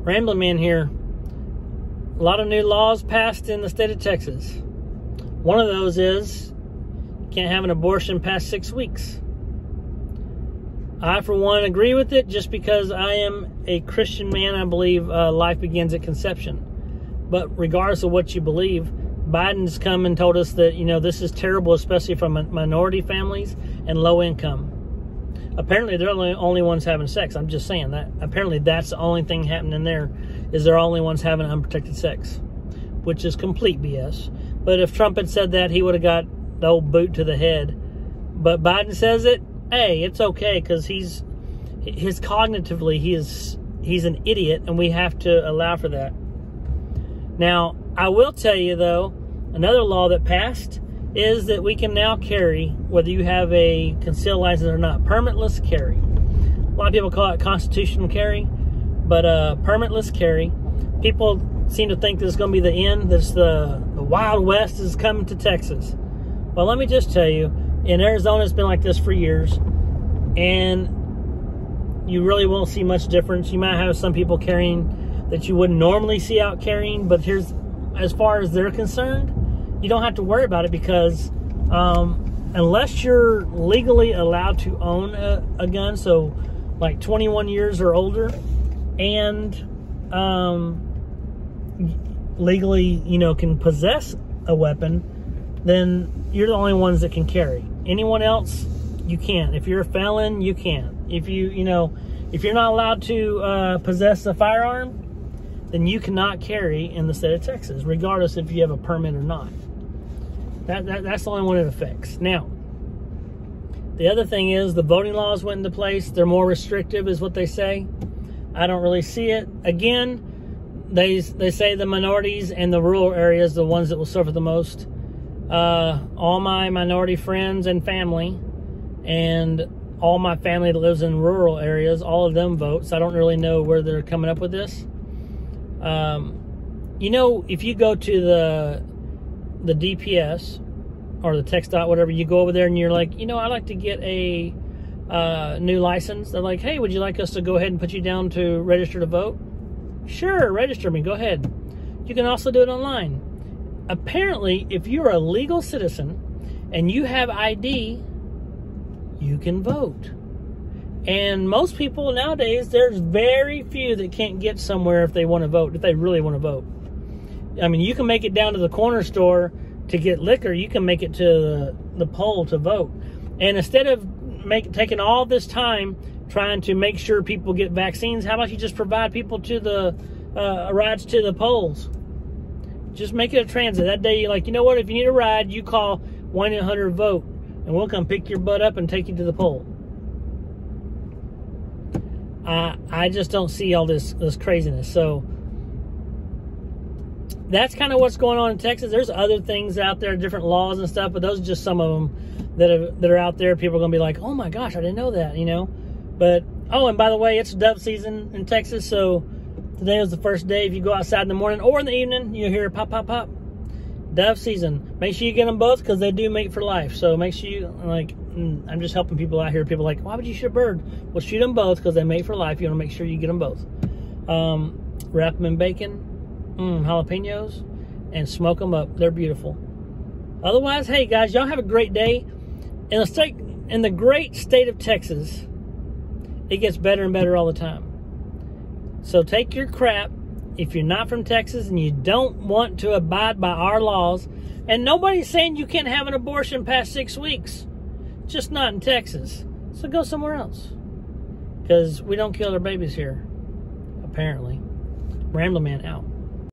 Ramblin Man here. A lot of new laws passed in the state of Texas. One of those is you can't have an abortion past 6 weeks. I, for one, agree with it just because I am a Christian man. I believe life begins at conception. But regardless of what you believe, Biden's come and told us that, this is terrible, especially for minority families and low income. Apparently, they're the only ones having sex. I'm just saying that. Apparently, that's the only thing happening there, is they're only ones having unprotected sex, which is complete BS. But if Trump had said that, he would have got the old boot to the head. But Biden says it, hey, it's okay, because he's cognitively, he's an idiot, and we have to allow for that. Now, I will tell you, though, another law that passed is that we can now carry, whether you have a concealed license or not, permitless carry. A lot of people call it constitutional carry, but permitless carry. People seem to think this is going to be the end. This the Wild West is coming to Texas. Well, let me just tell you, in Arizona, it's been like this for years, and you really won't see much difference. You might have some people carrying that you wouldn't normally see out carrying, but here's, as far as they're concerned, you don't have to worry about it, because unless you're legally allowed to own a gun, so like 21 years or older, and legally, can possess a weapon, then you're the only ones that can carry. Anyone else, you can't. If you're a felon, you can't. If if you're not allowed to possess a firearm, then you cannot carry in the state of Texas, regardless if you have a permit or not. That's the only one it affects. Now, the other thing is the voting laws went into place. They're more restrictive, is what they say. I don't really see it. Again, they say the minorities and the rural areas, the ones that will suffer the most. All my minority friends and family, and all my family that lives in rural areas, all of them vote. So I don't really know where they're coming up with this. If you go to the DPS or the text dot, whatever, you go over there and you're like, I'd like to get a new license. They're like, hey, would you like us to go ahead and put you down to register to vote? Sure, register me, go ahead. You can also do it online. Apparently, if you're a legal citizen and you have ID, you can vote. And most people nowadays, there's very few that can't get somewhere if they want to vote, if they really want to vote. I mean, you can make it down to the corner store to get liquor. You can make it to the poll to vote. And instead of taking all this time trying to make sure people get vaccines, how about you just provide people to the rides to the polls? Just make it a transit. That day, you're like, you know what? If you need a ride, you call 1-800-VOTE, and we'll come pick your butt up and take you to the poll. I just don't see all this craziness. So that's kind of what's going on in Texas. There's other things out there, different laws and stuff, but those are just some of them that are out there. People are going to be like, oh my gosh, I didn't know that, But, oh, and by the way, it's dove season in Texas, so today was the first day. If you go outside in the morning or in the evening, you'll hear pop, pop, pop. Dove season. Make sure you get them both, because they do mate for life. So make sure you, I'm just helping people out here. People are like, why would you shoot a bird? Well, shoot them both, because they mate for life. You want to make sure you get them both. Wrap them in bacon, jalapenos, and smoke them up. They're beautiful. Otherwise, hey guys, y'all have a great day. In the great state of Texas, it gets better and better all the time. So take your crap. If you're not from Texas and you don't want to abide by our laws, and nobody's saying you can't have an abortion past 6 weeks, just not in Texas. So go somewhere else, because we don't kill our babies here, apparently. Ramblin' Man out.